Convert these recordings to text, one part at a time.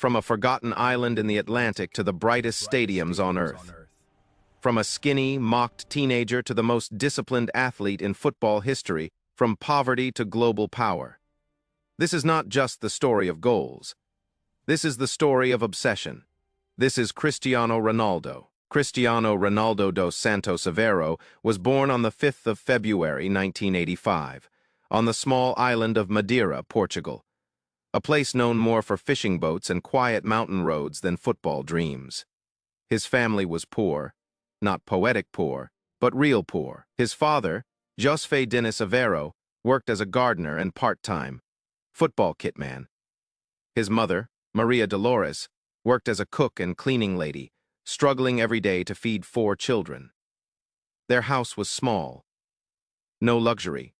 From a forgotten island in the Atlantic to the brightest stadiums on earth. From a skinny, mocked teenager to the most disciplined athlete in football history, from poverty to global power. This is not just the story of goals. This is the story of obsession. This is Cristiano Ronaldo. Cristiano Ronaldo dos Santos Aveiro was born on the 5th of February 1985, on the small island of Madeira, Portugal, a place known more for fishing boats and quiet mountain roads than football dreams. His family was poor, not poetic poor, but real poor. His father, José Denis Aveiro, worked as a gardener and part-time football kit man. His mother, Maria Dolores, worked as a cook and cleaning lady, struggling every day to feed 4 children. Their house was small. No luxury,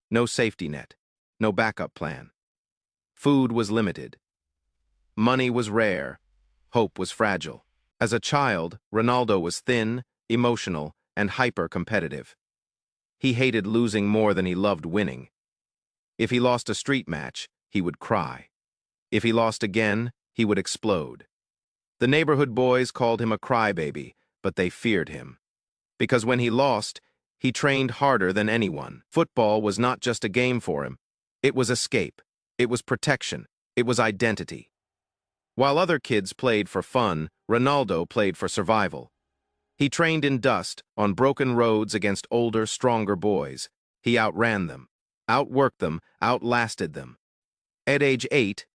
no safety net, no backup plan. Food was limited. Money was rare. Hope was fragile. As a child, Ronaldo was thin, emotional, and hyper-competitive. He hated losing more than he loved winning. If he lost a street match, he would cry. If he lost again, he would explode. The neighborhood boys called him a crybaby, but they feared him. Because when he lost, he trained harder than anyone. Football was not just a game for him. It was escape. It was protection. It was identity. While other kids played for fun, Ronaldo played for survival. He trained in dust, on broken roads against older, stronger boys. He outran them, outworked them, outlasted them. At age 8,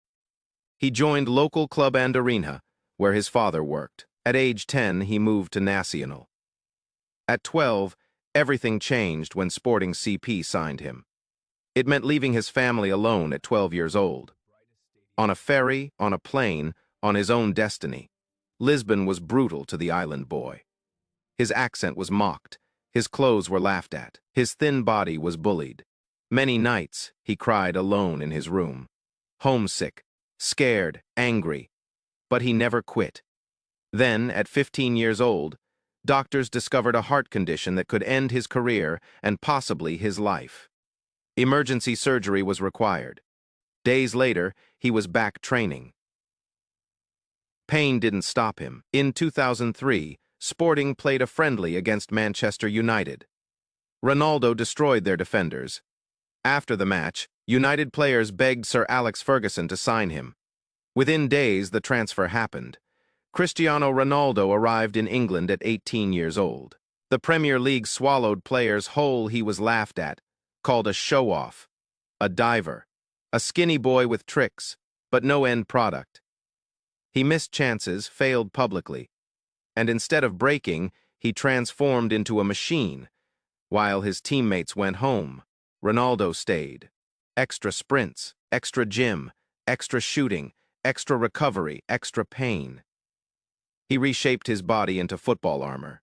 he joined local club Madeira, where his father worked. At age 10, he moved to Nacional. At 12, everything changed when Sporting CP signed him. It meant leaving his family alone at 12 years old. On a ferry, on a plane, on his own destiny. Lisbon was brutal to the island boy. His accent was mocked. His clothes were laughed at. His thin body was bullied. Many nights, he cried alone in his room. Homesick, scared, angry. But he never quit. Then, at 15 years old, doctors discovered a heart condition that could end his career and possibly his life. Emergency surgery was required. Days later, he was back training. Pain didn't stop him. In 2003, Sporting played a friendly against Manchester United. Ronaldo destroyed their defenders. After the match, United players begged Sir Alex Ferguson to sign him. Within days, the transfer happened. Cristiano Ronaldo arrived in England at 18 years old. The Premier League swallowed players whole. He was laughed at, called a show-off, a diver, a skinny boy with tricks, but no end product. He missed chances, failed publicly, and instead of breaking, he transformed into a machine. While his teammates went home, Ronaldo stayed. Extra sprints, extra gym, extra shooting, extra recovery, extra pain. He reshaped his body into football armor.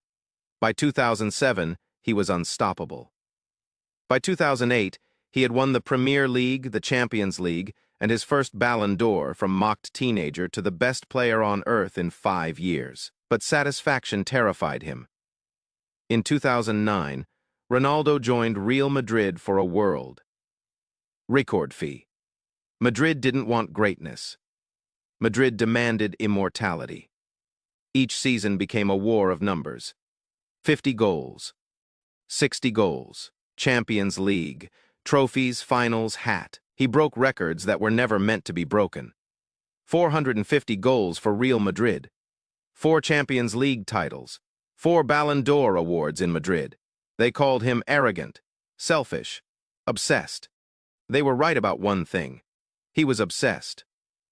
By 2007, he was unstoppable. By 2008, he had won the Premier League, the Champions League, and his first Ballon d'Or, from mocked teenager to the best player on earth in 5 years. But satisfaction terrified him. In 2009, Ronaldo joined Real Madrid for a world record fee. Madrid didn't want greatness. Madrid demanded immortality. Each season became a war of numbers. 50 goals, 60 goals, Champions League, trophies, finals, hat. He broke records that were never meant to be broken. 450 goals for Real Madrid. 4 Champions League titles. 4 Ballon d'Or awards in Madrid. They called him arrogant, selfish, obsessed. They were right about one thing. He was obsessed.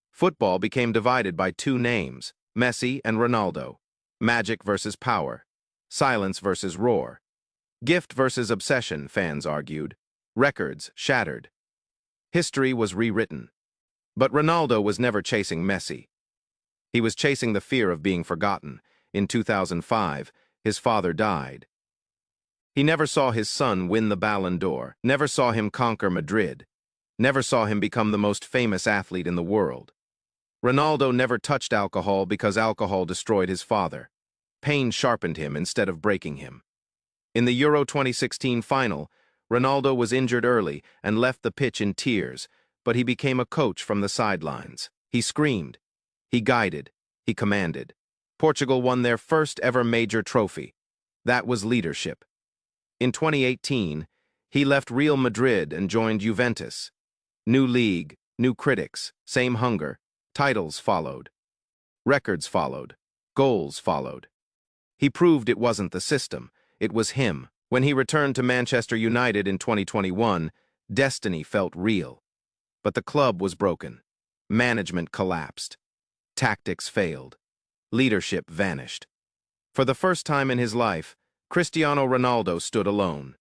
Football became divided by 2 names, Messi and Ronaldo. Magic versus power. Silence versus roar. Gift versus obsession, fans argued. Records shattered. History was rewritten. But Ronaldo was never chasing Messi. He was chasing the fear of being forgotten. In 2005, his father died. He never saw his son win the Ballon d'Or, never saw him conquer Madrid, never saw him become the most famous athlete in the world. Ronaldo never touched alcohol because alcohol destroyed his father. Pain sharpened him instead of breaking him. In the Euro 2016 final, Ronaldo was injured early and left the pitch in tears, but he became a coach from the sidelines. He screamed. He guided. He commanded. Portugal won their first ever major trophy. That was leadership. In 2018, he left Real Madrid and joined Juventus. New league, new critics, same hunger. Titles followed. Records followed. Goals followed. He proved it wasn't the system, it was him. When he returned to Manchester United in 2021, destiny felt real. But the club was broken. Management collapsed. Tactics failed. Leadership vanished. For the first time in his life, Cristiano Ronaldo stood alone.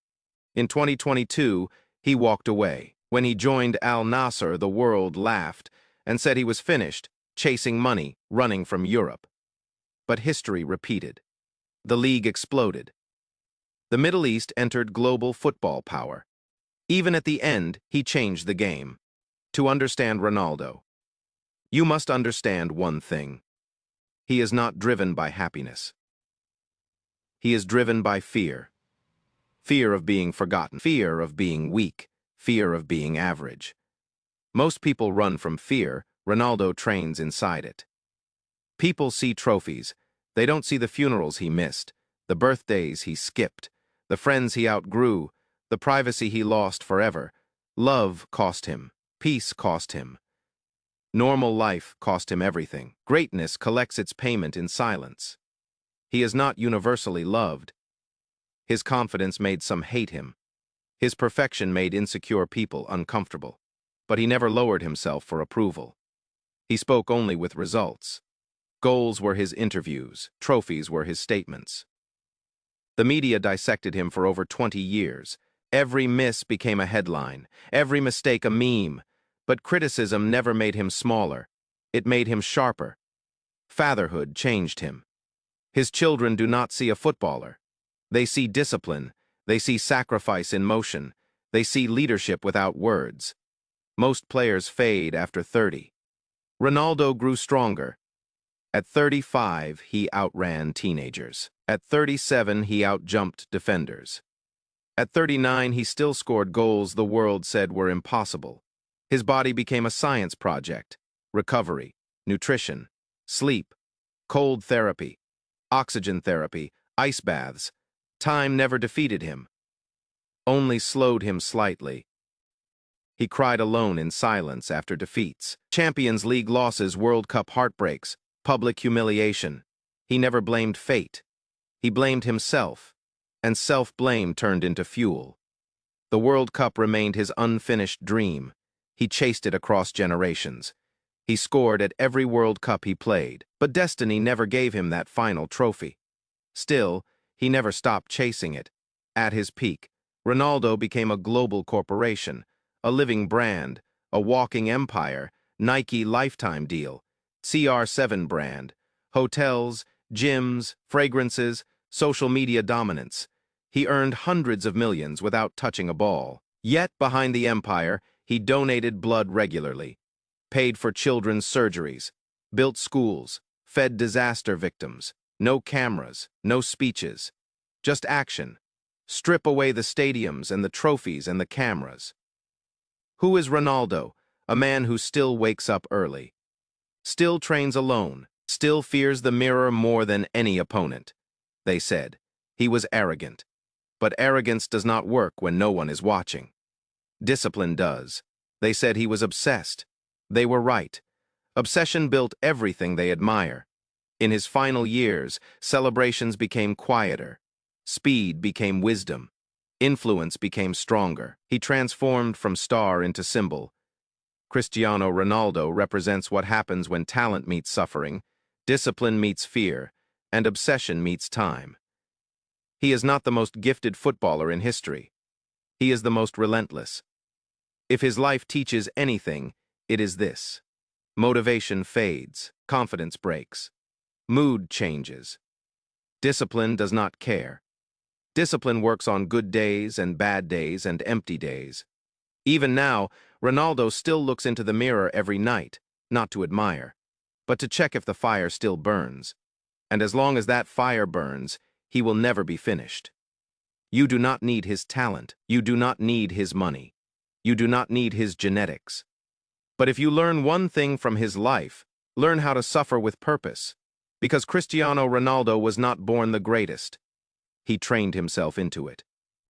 In 2022, he walked away. When he joined Al-Nassr, the world laughed and said he was finished, chasing money, running from Europe. But history repeated. The league exploded. The Middle East entered global football power. Even at the end, he changed the game. To understand Ronaldo, you must understand one thing. He is not driven by happiness. He is driven by fear. Fear of being forgotten, fear of being weak, fear of being average. Most people run from fear. Ronaldo trains inside it. People see trophies. They don't see the funerals he missed, the birthdays he skipped, the friends he outgrew, the privacy he lost forever. Love cost him. Peace cost him. Normal life cost him everything. Greatness collects its payment in silence. He is not universally loved. His confidence made some hate him. His perfection made insecure people uncomfortable. But he never lowered himself for approval. He spoke only with results. Goals were his interviews. Trophies were his statements. The media dissected him for over 20 years. Every miss became a headline. Every mistake a meme. But criticism never made him smaller. It made him sharper. Fatherhood changed him. His children do not see a footballer. They see discipline. They see sacrifice in motion. They see leadership without words. Most players fade after 30. Ronaldo grew stronger. At 35, he outran teenagers. At 37, he outjumped defenders. At 39, he still scored goals the world said were impossible. His body became a science project. Recovery, nutrition, sleep, cold therapy, oxygen therapy, ice baths. Time never defeated him, only slowed him slightly. He cried alone in silence after defeats. Champions League losses, World Cup heartbreaks, public humiliation. He never blamed fate. He blamed himself, and self-blame turned into fuel. The World Cup remained his unfinished dream. He chased it across generations. He scored at every World Cup he played, but destiny never gave him that final trophy. Still, he never stopped chasing it. At his peak, Ronaldo became a global corporation, a living brand, a walking empire, Nike lifetime deal, CR7 brand, hotels, gyms, fragrances, social media dominance. He earned hundreds of millions without touching a ball. Yet, behind the empire, he donated blood regularly, paid for children's surgeries, built schools, fed disaster victims. No cameras, no speeches, just action. Strip away the stadiums and the trophies and the cameras. Who is Ronaldo? A man who still wakes up early, still trains alone, still fears the mirror more than any opponent. They said he was arrogant, but arrogance does not work when no one is watching. Discipline does. They said he was obsessed. They were right. Obsession built everything they admire. In his final years, celebrations became quieter. Speed became wisdom. Influence became stronger. He transformed from star into symbol. Cristiano Ronaldo represents what happens when talent meets suffering, discipline meets fear, and obsession meets time. He is not the most gifted footballer in history. He is the most relentless. If his life teaches anything, it is this. Motivation fades, confidence breaks, mood changes. Discipline does not care. Discipline works on good days and bad days and empty days. Even now, Ronaldo still looks into the mirror every night, not to admire, but to check if the fire still burns. And as long as that fire burns, he will never be finished. You do not need his talent. You do not need his money. You do not need his genetics. But if you learn one thing from his life, Learn how to suffer with purpose. Because Cristiano Ronaldo was not born the greatest. He trained himself into it.